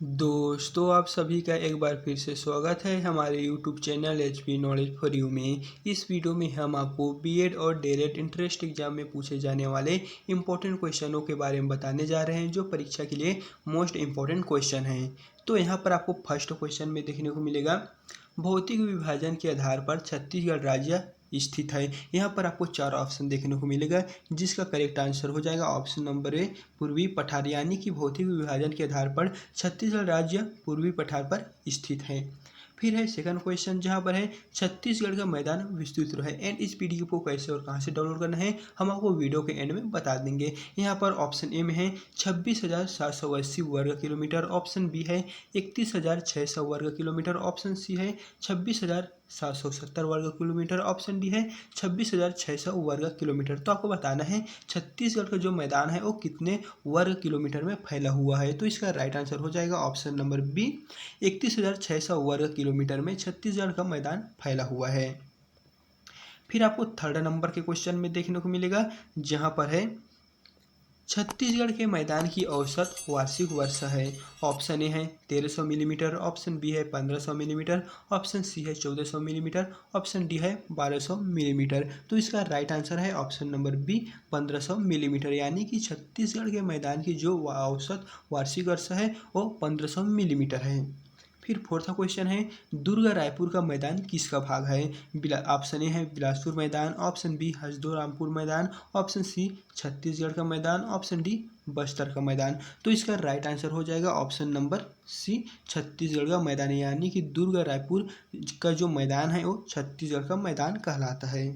दोस्तों, आप सभी का एक बार फिर से स्वागत है हमारे YouTube channel HP knowledge for you में। इस वीडियो में हम आपको बीएड और डीएलएड इंट्रेंस एग्जाम में पूछे जाने वाले इंपॉर्टेंट क्वेश्चनों के बारे में बताने जा रहे हैं, जो परीक्षा के लिए मोस्ट इंपॉर्टेंट क्वेश्चन हैं। तो यहाँ पर आपको फर्स्ट क्वेश्चन में देखने को मिलेगा, भौतिक विभाजन के आधार पर छत्तीसगढ़ राज्य स्थित है। यहाँ पर आपको चार ऑप्शन देखने को मिलेगा, जिसका करेक्ट आंसर हो जाएगा ऑप्शन नंबर ए, पूर्वी पठार। यानी कि भौतिक विभाजन के आधार पर छत्तीसगढ़ राज्य पूर्वी पठार पर स्थित है। फिर है सेकंड क्वेश्चन, जहाँ पर है छत्तीसगढ़ का मैदान विस्तृत है। एंड इस पीडीएफ को कैसे और कहाँ से डाउनलोड करना है हम आपको वीडियो के एंड में बता देंगे। यहाँ पर ऑप्शन ए में है 26,780 वर्ग किलोमीटर, ऑप्शन बी है 31,600 वर्ग किलोमीटर, ऑप्शन सी है 26,770 वर्ग किलोमीटर, ऑप्शन डी है 26,600 वर्ग किलोमीटर। तो आपको बताना है छत्तीसगढ़ का जो मैदान है वो कितने वर्ग किलोमीटर में फैला हुआ है। तो इसका राइट आंसर हो जाएगा ऑप्शन नंबर बी, 31,600 वर्ग किलोमीटर में छत्तीसगढ़ का मैदान फैला हुआ है। फिर आपको थर्ड नंबर के क्वेश्चन में देखने को मिलेगा, जहां पर है छत्तीसगढ़ के मैदान की औसत वार्षिक वर्षा है। ऑप्शन ए है 1300 मिलीमीटर, ऑप्शन बी है 1500 मिलीमीटर, ऑप्शन सी है 1400 मिलीमीटर, ऑप्शन डी है 1200 मिलीमीटर। तो इसका राइट आंसर है ऑप्शन नंबर बी, 1500 मिलीमीटर। यानी कि छत्तीसगढ़ के मैदान की जो औसत वार्षिक वर्षा है वो 1500 मिलीमीटर है। फिर फोर्थ क्वेश्चन है, दुर्ग रायपुर का मैदान किसका भाग है। ऑप्शन ए है बिलासपुर मैदान, ऑप्शन बी हसदो-रामपुर मैदान, ऑप्शन सी छत्तीसगढ़ का मैदान, ऑप्शन डी बस्तर का मैदान। तो इसका राइट आंसर हो जाएगा ऑप्शन नंबर सी, छत्तीसगढ़ का मैदान। यानी कि दुर्ग रायपुर का जो मैदान है वो छत्तीसगढ़ का मैदान कहलाता है।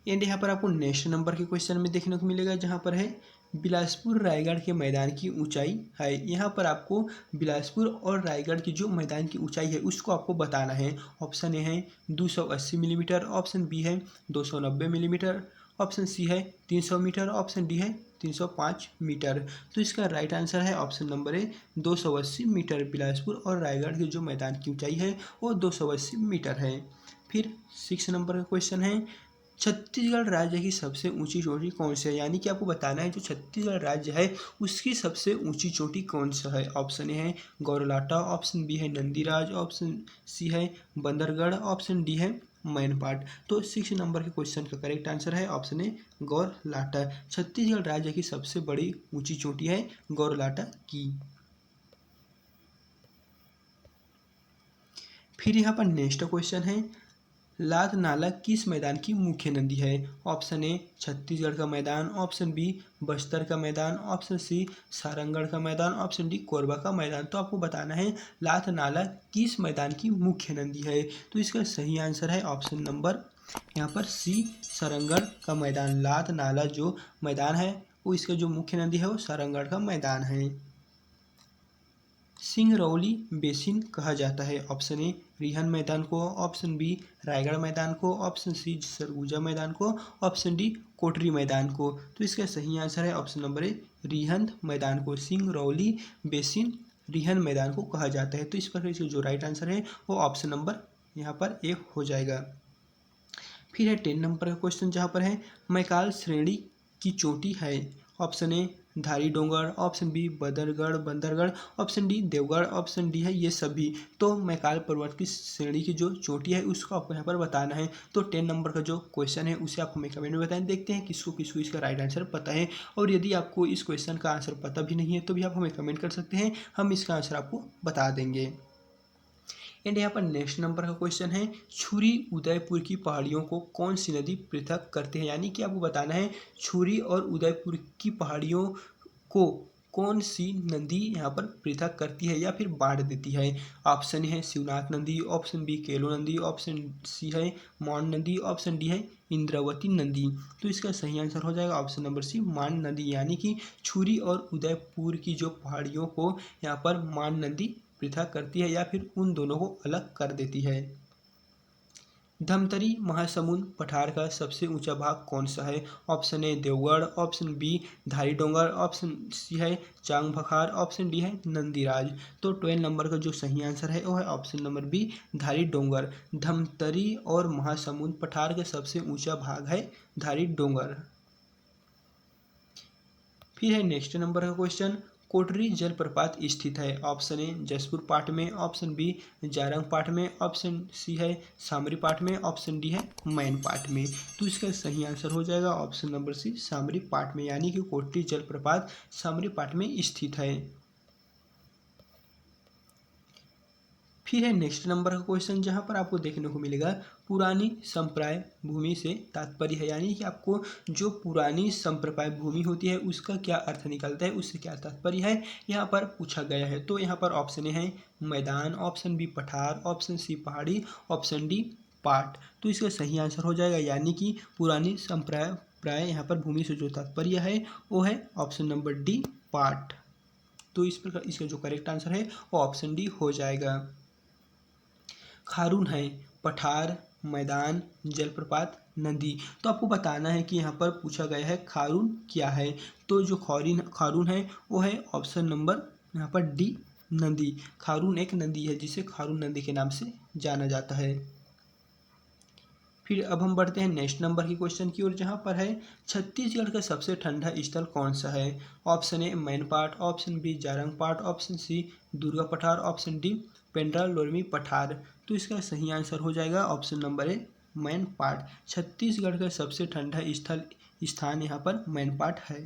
एंड यहाँ पर आपको नेक्स्ट नंबर के क्वेश्चन में देखने को मिलेगा, जहाँ पर है बिलासपुर रायगढ़ के मैदान की ऊंचाई है। यहाँ पर आपको बिलासपुर और रायगढ़ की जो मैदान की ऊंचाई है उसको आपको बताना है। ऑप्शन ए है 280 मिलीमीटर, ऑप्शन बी है 290 मिलीमीटर, ऑप्शन सी है 300 मीटर, ऑप्शन डी है 305 मीटर। तो इसका राइट आंसर है option number A, 280 metre. Bilaspur और रायगढ़ की जो मैदान की ऊंचाई है वो 280 मीटर है। फिर 6 नंबर का क्वेश्चन है, छत्तीसगढ़ राज्य की सबसे ऊंची चोटी कौन सी है। यानी कि आपको बताना है जो छत्तीसगढ़ राज्य है उसकी सबसे ऊंची चोटी कौन सा है। ऑप्शन ए है गौरलाटा, ऑप्शन बी है नंदीराज, ऑप्शन सी है बंदरगढ़, ऑप्शन डी है मैनपाट। तो 6 नंबर के क्वेश्चन का करेक्ट आंसर है ऑप्शन ए, गौरलाटा। छत्तीसगढ़ राज्य की सबसे बड़ी ऊंची चोटी है गौरलाटा की। फिर यहाँ पर नेक्स्ट क्वेश्चन है, लात नाला किस मैदान की मुख्य नदी है। ऑप्शन ए छत्तीसगढ़ का मैदान, ऑप्शन बी बस्तर का मैदान, ऑप्शन सी सारंगढ़ का मैदान, ऑप्शन डी कोरबा का मैदान। तो आपको बताना है लात नाला किस मैदान की मुख्य नदी है। तो इसका सही आंसर है ऑप्शन नंबर यहाँ पर सी, सारंगढ़ का मैदान। लात नाला जो मैदान है वो इसका जो मुख्य नदी है वो सारंगढ़ का मैदान है। सिंगरौली बेसिन कहा जाता है। ऑप्शन ए रिहन मैदान को, ऑप्शन बी रायगढ़ मैदान को, ऑप्शन सी सरगुजा मैदान को, ऑप्शन डी कोटरी मैदान को। तो इसका सही आंसर है ऑप्शन नंबर ए, रिहन मैदान को। सिंगरौली बेसिन रिहन मैदान को कहा जाता है। तो इस प्रकार से जो राइट आंसर है वो ऑप्शन नंबर यहाँ पर ए हो जाएगा। फिर है 10 नंबर का क्वेश्चन, जहाँ पर है मैकाल श्रेणी की चोटी है। Option A Dhari Dongar, option B Bandargarh, option D Devgarh, option D है ये सभी। तो मैकाल पर्वत की श्रेणी की जो चोटी है उसको आपको यहाँ पर बताना है। तो 10 नंबर का जो क्वेश्चन है उसे आप हमें कमेंट में बताएं, देखते हैं किसको किसको इसका राइट आंसर पता है। और यदि आपको इस क्वेश्चन का आंसर पता भी नहीं है तो भी आप हमें कमेंट कर सकते हैं, हम इसका आंसर आपको बता देंगे। एंड यहाँ पर नेक्स्ट नंबर का क्वेश्चन है, छुरी उदयपुर की पहाड़ियों को कौन सी नदी पृथक करते हैं। यानी कि आपको बताना है छुरी और उदयपुर की पहाड़ियों को कौन सी नदी यहाँ पर पृथक करती है या फिर बांट देती है। ऑप्शन है शिवनाथ नदी, ऑप्शन बी केलो नदी, ऑप्शन सी है मान नदी, ऑप्शन डी है इंद्रावती नदी। तो इसका सही आंसर हो जाएगा ऑप्शन नंबर सी, मान नदी। यानी कि छुरी और उदयपुर की जो पहाड़ियों को यहाँ पर मान नदी पृथक करती है या फिर उन दोनों को अलग कर देती है। धमतरी महासमुंद पठार का सबसे ऊंचा भाग कौन सा है। Option A Deogarh, option B Dhari Dongar, option C है चांग भखार, ऑप्शन डी है नंदीराज। तो 12 नंबर का जो सही आंसर है वो है ऑप्शन नंबर बी, धारी डोंगर। धमतरी और महासमुंद पठार का सबसे ऊंचा भाग है धारी डोंगर। फिर है नेक्स्ट नंबर का क्वेश्चन, कोटरी जलप्रपात स्थित है? ऑप्शन ए जसपुर पाठ में, ऑप्शन बी जारंग पाठ में, ऑप्शन सी है सामरी पाठ में, ऑप्शन डी है मैन पाठ में। तो इसका सही आंसर हो जाएगा ऑप्शन नंबर सी सामरी पाठ में, यानी कि कोटरी जलप्रपात सामरी पाठ में स्थित है। फिर है नेक्स्ट नंबर का क्वेश्चन, जहां पर आपको देखने को मिलेगा पुरानी संप्राय भूमि से तात्पर्य है, यानी कि आपको जो पुरानी संप्राय भूमि होती है उसका क्या अर्थ निकलता है, उससे क्या तात्पर्य है, यहाँ पर पूछा गया है। तो यहाँ पर ऑप्शन ए है मैदान, ऑप्शन बी पठार, ऑप्शन सी पहाड़ी, ऑप्शन डी पाट। तो इसका सही आंसर हो जाएगा, यानी कि पुरानी संप्राय यहाँ पर भूमि से जो तात्पर्य है वो है ऑप्शन नंबर डी पाट। तो इस प्रकार इसका जो करेक्ट आंसर है वो ऑप्शन डी हो जाएगा। खारून है पठार, मैदान, जलप्रपात, नदी। तो आपको बताना है कि यहाँ पर पूछा गया है खारून क्या है। तो जो खारून है वो है ऑप्शन नंबर यहाँ पर डी नदी। खारून एक नदी है जिसे खारून नदी के नाम से जाना जाता है। फिर अब हम बढ़ते हैं नेक्स्ट नंबर की क्वेश्चन की ओर, जहाँ पर है छत्तीसगढ़ का सबसे ठंडा स्थल कौन सा है? Option A Mainpat, option B Jarang Pat, option सी दुर्गा पठार, ऑप्शन डी पेंड्रा लोरमी पठार। तो इसका सही आंसर हो जाएगा ऑप्शन नंबर ए मैनपाट। छत्तीसगढ़ का सबसे ठंडा स्थान यहाँ पर मैनपाट है।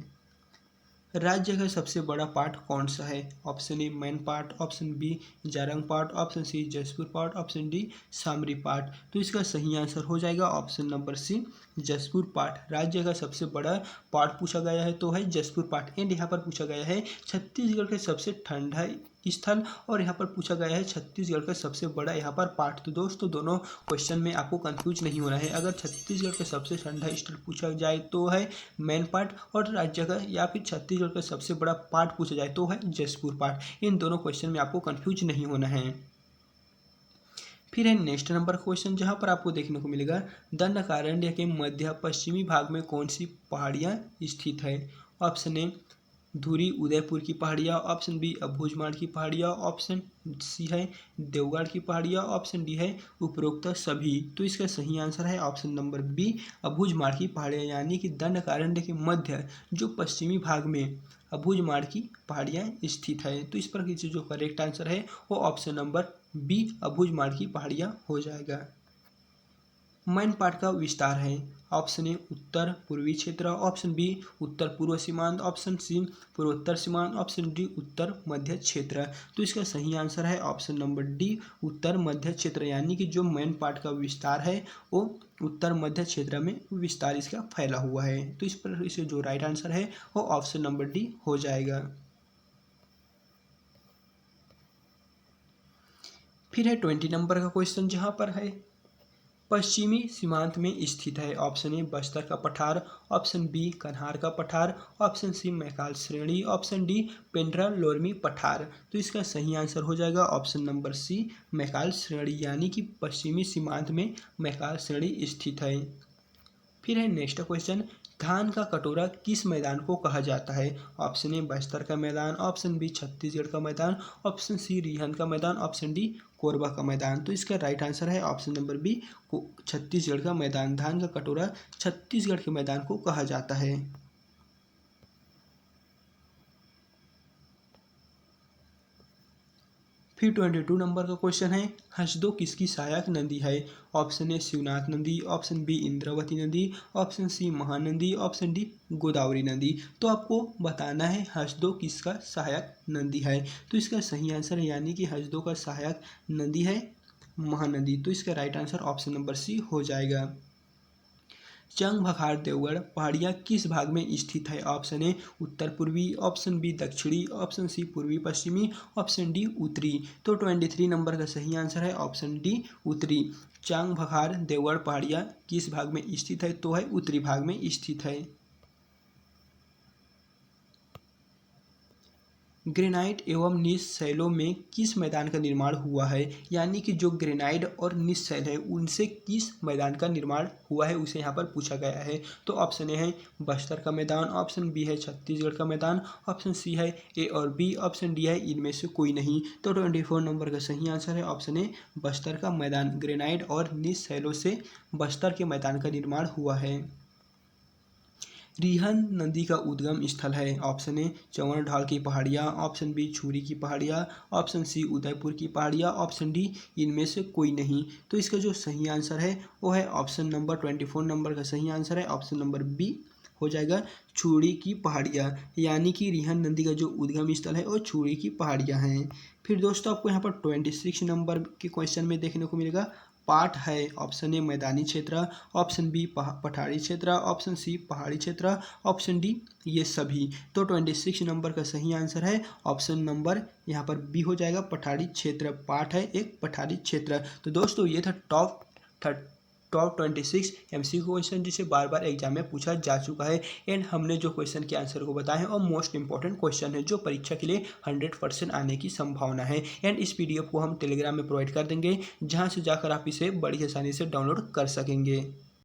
राज्य का सबसे बड़ा पाठ कौन सा है? ऑप्शन ए मैन पाठ, ऑप्शन बी जारंग पाठ, ऑप्शन सी जसपुर पाठ, ऑप्शन डी सामरी पाठ। तो इसका सही आंसर हो जाएगा ऑप्शन नंबर सी जसपुर पाठ। राज्य का सबसे बड़ा पाठ पूछा गया है तो है जसपुर पाठ। एंड यहाँ पर पूछा गया है छत्तीसगढ़ के सबसे ठंडा स्थल, और यहाँ पर पूछा गया है छत्तीसगढ़ का सबसे बड़ा यहाँ पर पाठ। तो दोस्तों दोनों क्वेश्चन में आपको कंफ्यूज नहीं होना है। अगर छत्तीसगढ़ का सबसे ठंडा स्थल पूछा जाए तो है मैन पाठ, और राज्य का या फिर छत्तीसगढ़ का सबसे बड़ा पाठ पूछा जाए तो है जसपुर पाठ। इन दोनों क्वेश्चन में आपको कंफ्यूज नहीं होना है। फिर है नेक्स्ट नंबर क्वेश्चन, जहाँ पर आपको देखने को मिलेगा दंडकारण्य के मध्य पश्चिमी भाग में कौन सी पहाड़ियाँ स्थित है? ऑप्शन ए धुरी उदयपुर की पहाड़ियाँ, ऑप्शन बी अबूझमाड़ की पहाड़ियाँ, ऑप्शन सी है देवगढ़ की पहाड़ियाँ, ऑप्शन डी है उपरोक्त सभी। तो इसका सही आंसर है ऑप्शन नंबर बी अबूझमाड़ की पहाड़ियाँ, यानी कि दंडकारण्य के मध्य जो पश्चिमी भाग में अबूझमाड़ की पहाड़ियाँ स्थित है। तो इस पर जो करेक्ट आंसर है वो ऑप्शन नंबर बी अबूझमाड़ की पहाड़ियाँ हो जाएगा। मैन पाट का विस्तार है? ऑप्शन ए उत्तर पूर्वी क्षेत्र, ऑप्शन बी उत्तर पूर्व सीमांत, ऑप्शन सी पूर्वोत्तर सीमांत, ऑप्शन डी उत्तर मध्य क्षेत्र। तो इसका सही आंसर है ऑप्शन नंबर डी उत्तर मध्य क्षेत्र, यानी कि जो मैन पाट का विस्तार है वो उत्तर मध्य क्षेत्र में विस्तार इसका फैला हुआ है। तो इस पर इसे जो राइट आंसर है वो ऑप्शन नंबर डी हो जाएगा। फिर है 20 नंबर का क्वेश्चन, जहाँ पर है पश्चिमी सीमांत में स्थित है। ऑप्शन ए बस्तर का पठार, ऑप्शन बी कन्हार का पठार, ऑप्शन सी मैकाल श्रेणी, ऑप्शन डी पेंड्रा लोरमी पठार। तो इसका सही आंसर हो जाएगा ऑप्शन नंबर सी मैकाल श्रेणी, यानी कि पश्चिमी सीमांत में मैकाल श्रेणी स्थित है। फिर है नेक्स्ट क्वेश्चन, धान का कटोरा किस मैदान को कहा जाता है? ऑप्शन ए बस्तर का मैदान, ऑप्शन बी छत्तीसगढ़ का मैदान, ऑप्शन सी रिहंद का मैदान, ऑप्शन डी कोरबा का मैदान। तो इसका राइट आंसर है ऑप्शन नंबर बी छत्तीसगढ़ का मैदान। धान का कटोरा छत्तीसगढ़ के मैदान को कहा जाता है। फिर 22 नंबर का क्वेश्चन है हसदो किसकी सहायक नदी है? ऑप्शन ए शिवनाथ नदी, ऑप्शन बी इंद्रावती नदी, option C Mahanadi, option D Godavari नदी। तो आपको बताना है हसदो किसका सहायक नदी है। तो इसका सही आंसर है, यानी कि हसदो का सहायक नदी है महानदी। तो इसका right answer option number C हो जाएगा। चंग भखार देवगढ़ पहाड़ियाँ किस भाग में स्थित है? ऑप्शन ए उत्तर पूर्वी, ऑप्शन बी दक्षिणी, ऑप्शन सी पूर्वी पश्चिमी, ऑप्शन डी उत्तरी। तो 23 नंबर का सही आंसर है ऑप्शन डी उत्तरी। चांग भखार देवगढ़ पहाड़ियाँ किस भाग में स्थित है? तो है उत्तरी भाग में स्थित है। ग्रेनाइट एवं निस्सैलों में किस मैदान का निर्माण हुआ है? यानी कि जो ग्रेनाइट और निस्सैल है उनसे किस मैदान का निर्माण हुआ है उसे यहाँ पर पूछा गया है। तो ऑप्शन ए है बस्तर का मैदान, ऑप्शन बी है छत्तीसगढ़ का मैदान, ऑप्शन सी है ए और बी, ऑप्शन डी है इनमें से कोई नहीं। तो 24 नंबर का सही आंसर है ऑप्शन ए बस्तर का मैदान। ग्रेनाइट और निस्सैलों से बस्तर के मैदान का निर्माण हुआ है। रिहंद नदी का उद्गम स्थल है? ऑप्शन ए चंवर ढाल की पहाड़ियाँ, ऑप्शन बी छुरी की पहाड़ियाँ, ऑप्शन सी उदयपुर की पहाड़ियाँ, ऑप्शन डी इनमें से कोई नहीं। तो इसका जो सही आंसर है वो है ऑप्शन नंबर 24 नंबर का सही आंसर है ऑप्शन नंबर बी हो जाएगा छुरी की पहाड़ियाँ। यानी कि रिहंद नदी का जो उद्गम स्थल है वो छुरी की पहाड़ियाँ हैं। फिर दोस्तों आपको यहाँ पर 26 नंबर के क्वेश्चन में देखने को मिलेगा पाठ है। ऑप्शन ए मैदानी क्षेत्र, ऑप्शन बी पठारी क्षेत्र, ऑप्शन सी पहाड़ी क्षेत्र, ऑप्शन डी ये सभी। तो 26 नंबर का सही आंसर है ऑप्शन नंबर यहाँ पर बी हो जाएगा पठारी क्षेत्र। पाठ है एक पठारी क्षेत्र। तो दोस्तों ये था टॉप 26 MCQ क्वेश्चन जिसे बार बार एग्जाम में पूछा जा चुका है। एंड हमने जो क्वेश्चन के आंसर को बताए हैं और मोस्ट इंपॉर्टेंट क्वेश्चन है जो परीक्षा के लिए 100% आने की संभावना है। एंड इस PDF को हम टेलीग्राम में प्रोवाइड कर देंगे जहां से जाकर आप इसे बड़ी आसानी से डाउनलोड कर सकेंगे।